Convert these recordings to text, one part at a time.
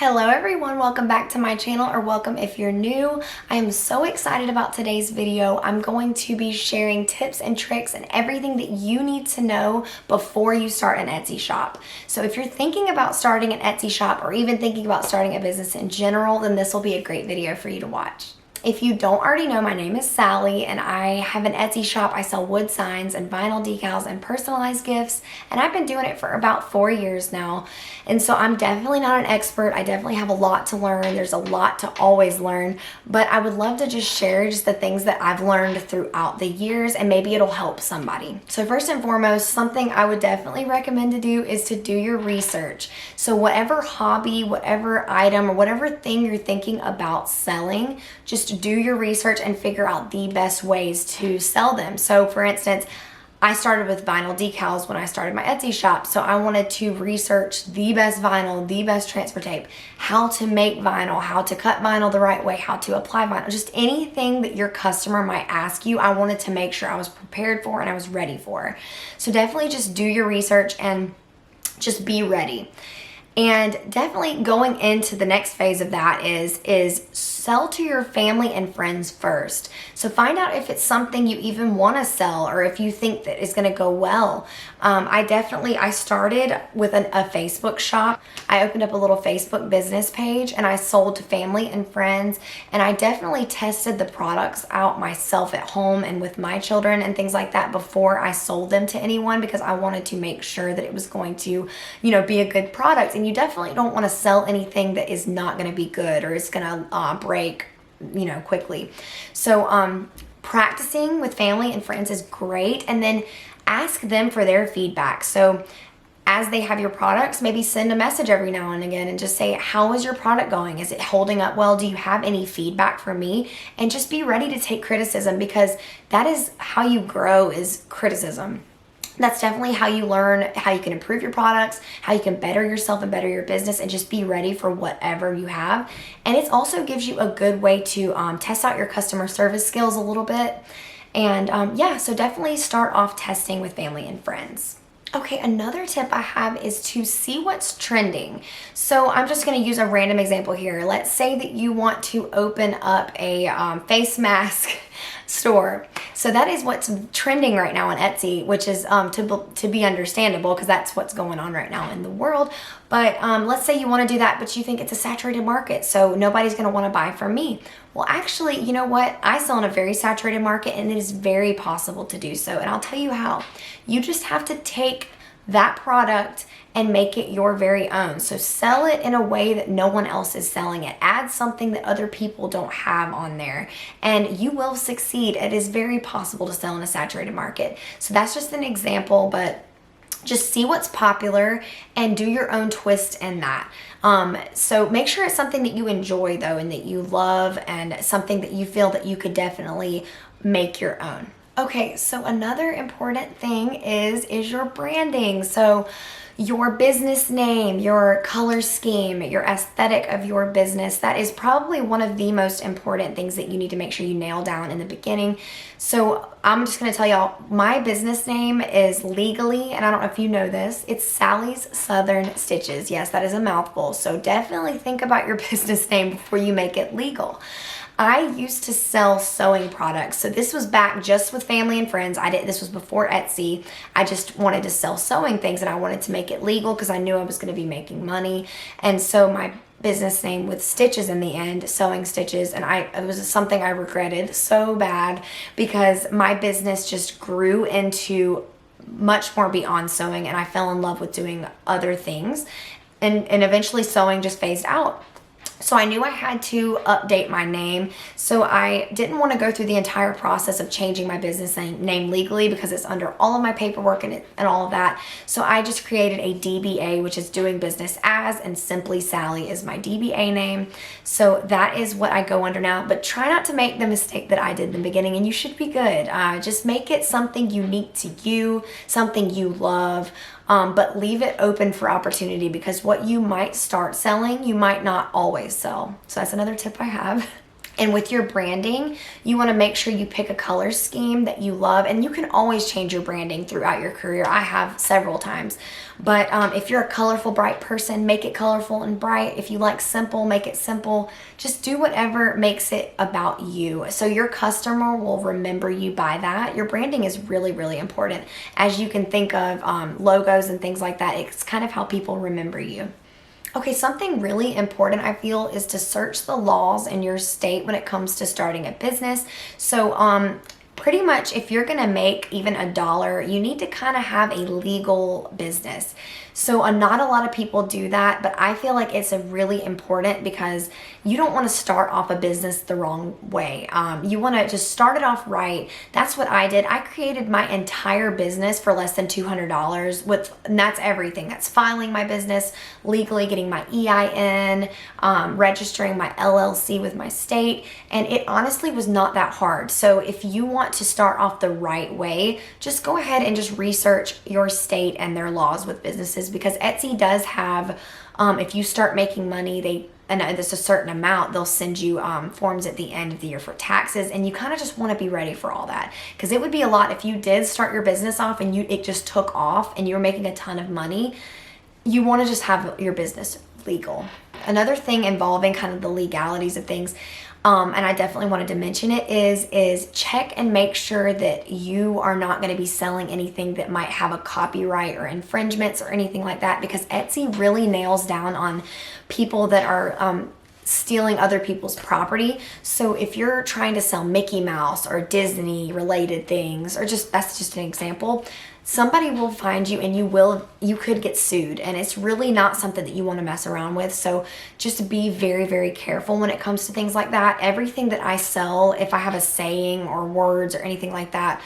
Hello everyone, welcome back to my channel, or welcome if you're new. I am so excited about today's video. I'm going to be sharing tips and tricks and everything that you need to know before you start an Etsy shop. So if you're thinking about starting an Etsy shop or even thinking about starting a business in general, then this will be a great video for you to watch. If you don't already know, my name is Sally and I have an Etsy shop. I sell wood signs and vinyl decals and personalized gifts, and I've been doing it for about 4 years now. And so I'm definitely not an expert. I definitely have a lot to learn. There's a lot to always learn, but I would love to just share just the things that I've learned throughout the years, and maybe it'll help somebody. So first and foremost, something I would definitely recommend to do is to do your research. So whatever hobby, whatever item, or whatever thing you're thinking about selling, just do your research and figure out the best ways to sell them. So for instance, I started with vinyl decals when I started my Etsy shop. So I wanted to research the best vinyl, the best transfer tape, how to make vinyl, how to cut vinyl the right way, how to apply vinyl, just anything that your customer might ask you. I wanted to make sure I was prepared for and I was ready for. So definitely just do your research and just be ready. And definitely going into the next phase of that is sell to your family and friends first. So find out if it's something you even want to sell or if you think that it's going to go well. I started with a Facebook shop. I opened up a little Facebook business page and I sold to family and friends, and I definitely tested the products out myself at home and with my children and things like that before I sold them to anyone, because I wanted to make sure that it was going to, be a good product. And you definitely don't want to sell anything that is not going to be good or is going to break, quickly. So practicing with family and friends is great, and then ask them for their feedback. So as they have your products, maybe send a message every now and again and just say, how is your product going? Is it holding up well? Do you have any feedback for me? And just be ready to take criticism, because that is how you grow, is criticism. That's definitely how you learn how you can improve your products, how you can better yourself and better your business, and just be ready for whatever you have. And it also gives you a good way to test out your customer service skills a little bit. And so definitely start off testing with family and friends. Okay, another tip I have is to see what's trending. So I'm just going to use a random example here. Let's say that you want to open up a face mask store. So that is what's trending right now on Etsy, which is to be understandable, because that's what's going on right now in the world. But let's say you want to do that, but you think it's a saturated market, so nobody's going to want to buy from me. Well, actually, you know what? I sell in a very saturated market, and it is very possible to do so. And I'll tell you how. You just have to take that product and make it your very own. So sell it in a way that no one else is selling it. Add something that other people don't have on there, and you will succeed. It is very possible to sell in a saturated market. So that's just an example, but just see what's popular and do your own twist in that. So make sure it's something that you enjoy though, and that you love, and something that you feel that you could definitely make your own. Okay, so another important thing is your branding. So your business name, your color scheme, your aesthetic of your business, that is probably one of the most important things that you need to make sure you nail down in the beginning. So I'm just going to tell y'all, my business name is legally, and I don't know if you know this, it's Sally's Southern Stitches. Yes, that is a mouthful. So definitely think about your business name before you make it legal. I used to sell sewing products. So this was back just with family and friends. This was before Etsy. I just wanted to sell sewing things, and I wanted to make it legal because I knew I was going to be making money. And so my business name with stitches in the end, Sewing Stitches, and it was something I regretted so bad, because my business just grew into much more beyond sewing, and I fell in love with doing other things, and eventually sewing just phased out. So I knew I had to update my name. So I didn't want to go through the entire process of changing my business name legally, because it's under all of my paperwork and all of that. So I just created a DBA, which is doing business as, and Simply Sally is my DBA name. So that is what I go under now. But try not to make the mistake that I did in the beginning, and you should be good. Just make it something unique to you, something you love. But leave it open for opportunity, because what you might start selling, you might not always sell. So that's another tip I have. And with your branding, you want to make sure you pick a color scheme that you love, and you can always change your branding throughout your career. I have several times. But if you're a colorful, bright person, make it colorful and bright. If you like simple, make it simple. Just do whatever makes it about you. So your customer will remember you by that. Your branding is really, really important. As you can think of logos and things like that, it's kind of how people remember you. Okay, something really important I feel is to search the laws in your state when it comes to starting a business. So pretty much if you're gonna make even $1, you need to kind of have a legal business. So not a lot of people do that, but I feel like it's a really important because you don't want to start off a business the wrong way. You want to just start it off right. That's what I did. I created my entire business for less than $200 and that's everything. That's filing my business legally, getting my EIN, registering my LLC with my state, and it honestly was not that hard. So if you want to start off the right way, just go ahead and just research your state and their laws with businesses, because Etsy does have, if you start making money, and it's a certain amount, they'll send you forms at the end of the year for taxes, and you kind of just want to be ready for all that, because it would be a lot if you did start your business off and it just took off and you were making a ton of money. You want to just have your business legal. Another thing involving kind of the legalities of things, and I definitely wanted to mention it, is check and make sure that you are not going to be selling anything that might have a copyright or infringements or anything like that, because Etsy really nails down on people that are stealing other people's property. So if you're trying to sell Mickey Mouse or Disney related things, or that's just an example, somebody will find you and you could get sued, and it's really not something that you want to mess around with. So just be very, very careful when it comes to things like that. Everything that I sell, if I have a saying or words or anything like that,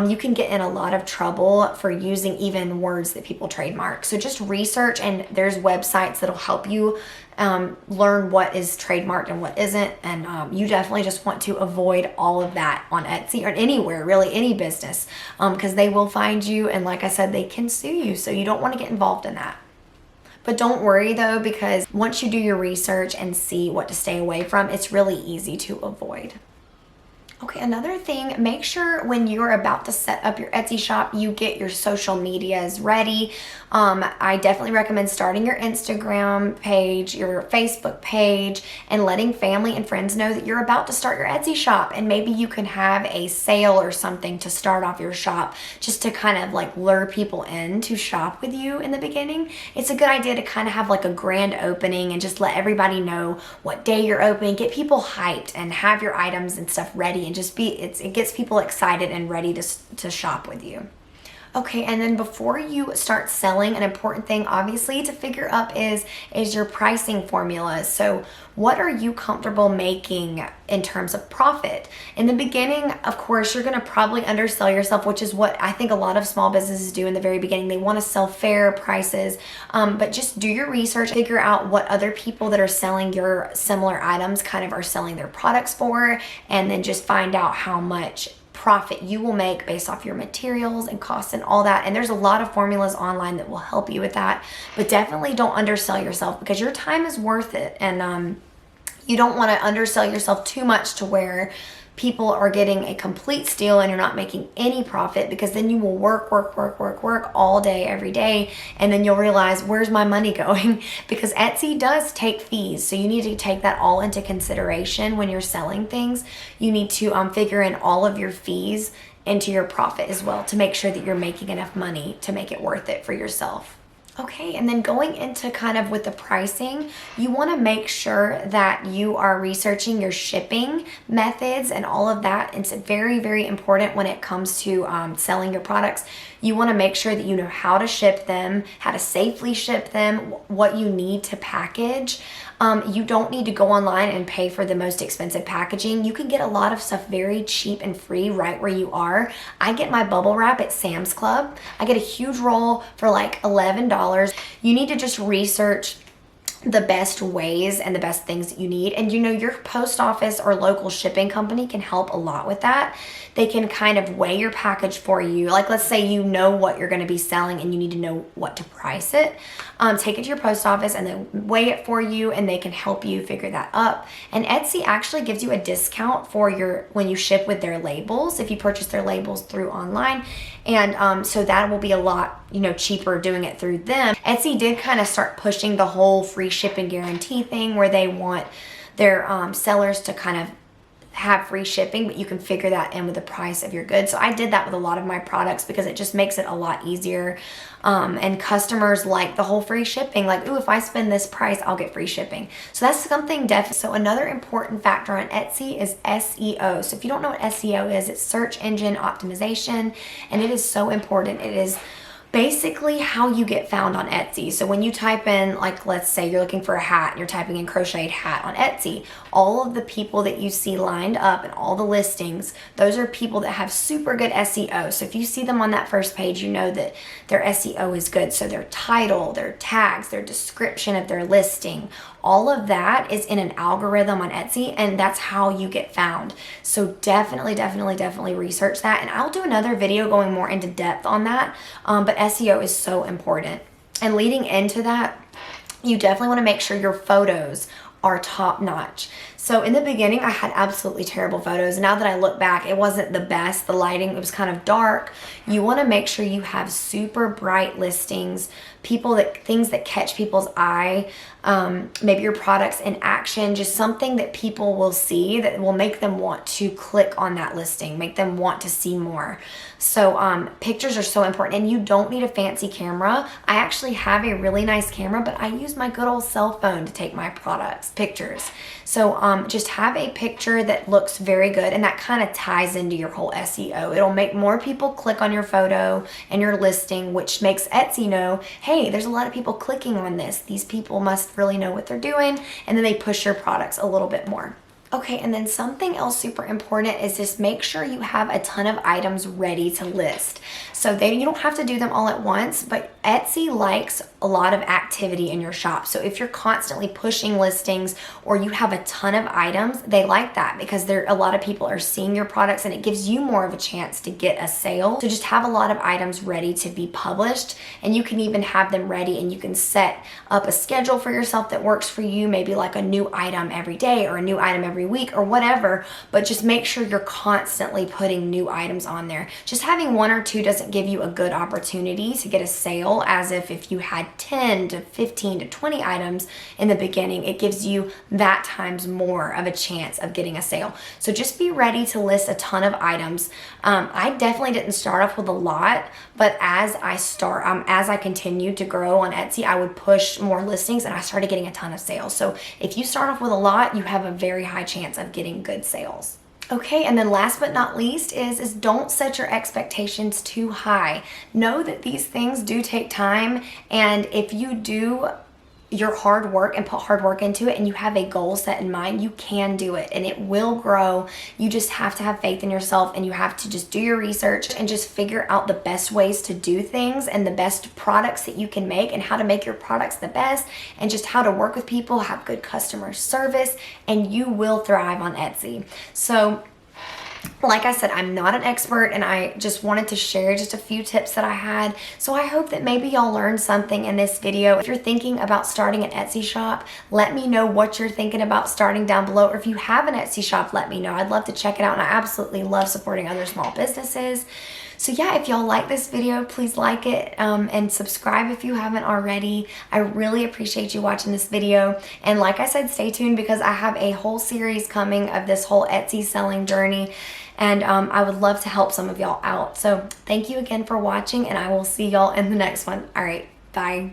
you can get in a lot of trouble for using even words that people trademark. So just research, and there's websites that'll help you learn what is trademarked and what isn't. And you definitely just want to avoid all of that on Etsy or anywhere, really, any business, because they will find you, and like I said, they can sue you. So you don't want to get involved in that. But don't worry though, because once you do your research and see what to stay away from, it's really easy to avoid. Okay, another thing, make sure when you're about to set up your Etsy shop, you get your social medias ready. I definitely recommend starting your Instagram page, your Facebook page, and letting family and friends know that you're about to start your Etsy shop. And maybe you can have a sale or something to start off your shop, just to kind of like lure people in to shop with you in the beginning. It's a good idea to kind of have like a grand opening and just let everybody know what day you're opening, get people hyped, and have your items and stuff ready, and just it gets people excited and ready to shop with you. Okay, and then before you start selling, an important thing obviously to figure up is your pricing formula. So what are you comfortable making in terms of profit? In the beginning, of course, you're gonna probably undersell yourself, which is what I think a lot of small businesses do in the very beginning. They wanna sell fair prices, but just do your research, figure out what other people that are selling your similar items kind of are selling their products for, and then just find out how much profit you will make based off your materials and costs and all that. And there's a lot of formulas online that will help you with that, but definitely don't undersell yourself, because your time is worth it. And you don't want to undersell yourself too much to where people are getting a complete steal and you're not making any profit, because then you will work all day, every day, and then you'll realize, where's my money going? Because Etsy does take fees, so you need to take that all into consideration when you're selling things. You need to figure in all of your fees into your profit as well, to make sure that you're making enough money to make it worth it for yourself. Okay, and then going into kind of with the pricing, you want to make sure that you are researching your shipping methods and all of that. It's very, very important when it comes to selling your products. You want to make sure that you know how to ship them, how to safely ship them, what you need to package. You don't need to go online and pay for the most expensive packaging. You can get a lot of stuff very cheap and free right where you are. I get my bubble wrap at Sam's Club. I get a huge roll for like $11. You need to just research the best ways and the best things that you need. And you know, your post office or local shipping company can help a lot with that. They can kind of weigh your package for you. Like, let's say you know what you're going to be selling and you need to know what to price it. Take it to your post office and then weigh it for you, and they can help you figure that up. And Etsy actually gives you a discount for when you ship with their labels, if you purchase their labels through online. And so that will be a lot, you know, cheaper doing it through them. Etsy did kind of start pushing the whole free shipping guarantee thing, where they want their sellers to kind of have free shipping, but you can figure that in with the price of your goods. So I did that with a lot of my products because it just makes it a lot easier. And customers like the whole free shipping, like, ooh, if I spend this price, I'll get free shipping. So that's something definitely. So another important factor on Etsy is SEO. So if you don't know what SEO is, it's search engine optimization, and it is so important. It is basically how you get found on Etsy. So when you type in, like, let's say you're looking for a hat and you're typing in crocheted hat on Etsy, all of the people that you see lined up and all the listings, those are people that have super good SEO. So if you see them on that first page, you know that their SEO is good. So their title, their tags, their description of their listing, all of that is in an algorithm on Etsy, and that's how you get found. So definitely research that. And I'll do another video going more into depth on that. But SEO is so important. And leading into that, you definitely want to make sure your photos are top notch. So in the beginning, I had absolutely terrible photos. Now that I look back, it wasn't the best. The lighting, it was kind of dark. You want to make sure you have super bright listings, things that catch people's eye, maybe your products in action, just something that people will see that will make them want to click on that listing, make them want to see more. So pictures are so important, and you don't need a fancy camera. I actually have a really nice camera, but I use my good old cell phone to take my pictures. So just have a picture that looks very good, and that kind of ties into your whole SEO. It'll make more people click on your photo and your listing, which makes Etsy know, hey, there's a lot of people clicking on this. These people must really know what they're doing, and then they push your products a little bit more. Okay, and then something else super important is just make sure you have a ton of items ready to list. So you don't have to do them all at once, but Etsy likes a lot of activity in your shop. So if you're constantly pushing listings or you have a ton of items, they like that because a lot of people are seeing your products, and it gives you more of a chance to get a sale. So just have a lot of items ready to be published, and you can even have them ready, and you can set up a schedule for yourself that works for you, maybe like a new item every day or a new item every week or whatever, but just make sure you're constantly putting new items on there. Just having one or two doesn't give you a good opportunity to get a sale, as if you had 10 to 15 to 20 items in the beginning, it gives you that times more of a chance of getting a sale. So just be ready to list a ton of items. I definitely didn't start off with a lot, but as I continued to grow on Etsy, I would push more listings, and I started getting a ton of sales. So if you start off with a lot, you have a very high chance of getting good sales. Okay, and then last but not least is don't set your expectations too high. Know that these things do take time, and if you do your hard work and put hard work into it and you have a goal set in mind, you can do it and it will grow. You just have to have faith in yourself, and you have to just do your research and just figure out the best ways to do things and the best products that you can make and how to make your products the best, and just how to work with people, have good customer service, and you will thrive on Etsy. So like I said, I'm not an expert, and I just wanted to share just a few tips that I had. So I hope that maybe y'all learned something in this video. If you're thinking about starting an Etsy shop, let me know what you're thinking about starting down below. Or if you have an Etsy shop, let me know. I'd love to check it out, and I absolutely love supporting other small businesses. So yeah, if y'all like this video, please like it and subscribe if you haven't already. I really appreciate you watching this video. And like I said, stay tuned because I have a whole series coming of this whole Etsy selling journey. And I would love to help some of y'all out. So thank you again for watching, and I will see y'all in the next one. All right, bye.